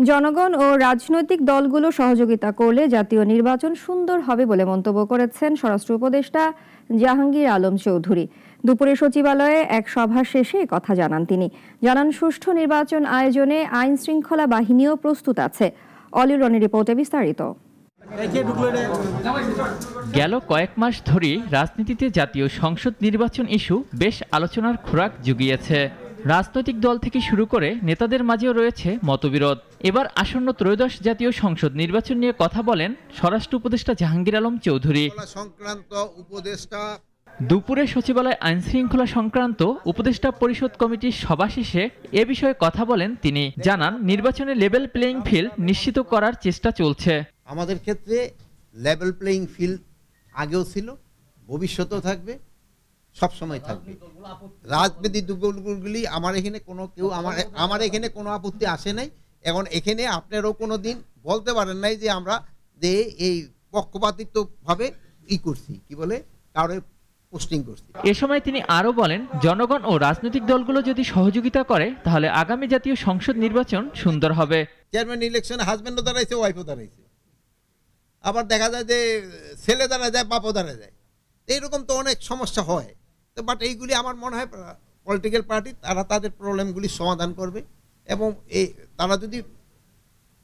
জনগণ ও রাজনৈতিক দলগুলো সহযোগিতা করলে জাতীয় নির্বাচন সুন্দর হবে বলে মন্তব্য করেছেন স্বরাষ্ট্র উপদেষ্টা জাহাঙ্গীর আলম চৌধুরী। দুপুরে সচিবালয়ে এক সভা শেষে কথা জানান তিনি। জানান, সুষ্ঠু নির্বাচন আয়োজনে আইন শৃঙ্খলা বাহিনীও প্রস্তুত আছে। অলি রনির রিপোর্টে বিস্তারিত। গেল কয়েক মাস ধরেই রাজনীতিতে জাতীয় সংসদ নির্বাচন ইস্যু বেশ আলোচনার খোরাক জুগিয়েছে। রাজনৈতিক দল থেকে শুরু করে নেতাদের মাঝেও রয়েছে মতবিরোধ। এবার আসন্ন ত্রয়োদশ জাতীয় সংসদ নির্বাচন নিয়ে কথা বলেন স্বরাষ্ট্র উপদেষ্টা জাহাঙ্গীর আলম চৌধুরী। দুপুরে সচিবালয় আইন শৃঙ্খলা সংক্রান্ত উপদেষ্টা পরিষদ কমিটির সভা শেষে এ বিষয়ে কথা বলেন তিনি। জানান, নির্বাচনে লেভেল প্লেইং ফিল্ড নিশ্চিত করার চেষ্টা চলছে। আমাদের ক্ষেত্রে লেভেল প্লেইং ফিল্ড আগেও ছিল, ভবিষ্যতেও থাকবে, সব সময় থাকবে। রাজনৈতিক দলগুলি আমার এখানে কোনো আপত্তি আসে নাই। এখন এখানে আপনারও কোনো দিন বলতে পারেন নাই যে আমরা এই পক্ষপাতিত্বভাবে করছি, কি বলে কারো পোস্টিং করছি। এ সময় তিনি আরো বলেন, জনগণ ও রাজনৈতিক দলগুলো যদি সহযোগিতা করে তাহলে আগামী জাতীয় সংসদ নির্বাচন সুন্দর হবে। চেয়ারম্যান ইলেকশনে হাজব্যান্ডও দাঁড়াইছে, ওয়াইফও দাঁড়াইছে, আবার দেখা যায় যে ছেলে দাঁড়া যায়, বাপও দাঁড়া যায়। এইরকম তো অনেক সমস্যা হয়। তো বাট এইগুলি আমার মনে হয় পলিটিক্যাল পার্টি তারা তাদের প্রবলেমগুলি সমাধান করবে, এবং তারা যদি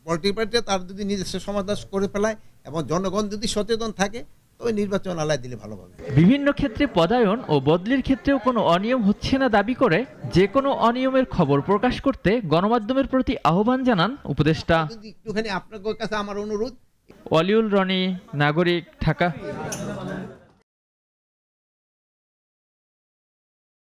পলিটিক্যাল পার্টি তারা যদি নিজস্ব সমাধান করে ফেলায় এবং জনগণ যদি সচেতন থাকে, তবে নির্বাচন আলাদা দিলে ভালো হবে। বিভিন্ন ক্ষেত্রে পদায়ন ও বদলির ক্ষেত্রেও কোনো অনিয়ম হচ্ছে না দাবি করে যে কোনো অনিয়মের খবর প্রকাশ করতে গণমাধ্যমের প্রতি আহ্বান জানান উপদেষ্টা। একটুখানি আপনার কাছে আমার অনুরোধ। অলিউল রনি, নাগরিক, ঢাকা।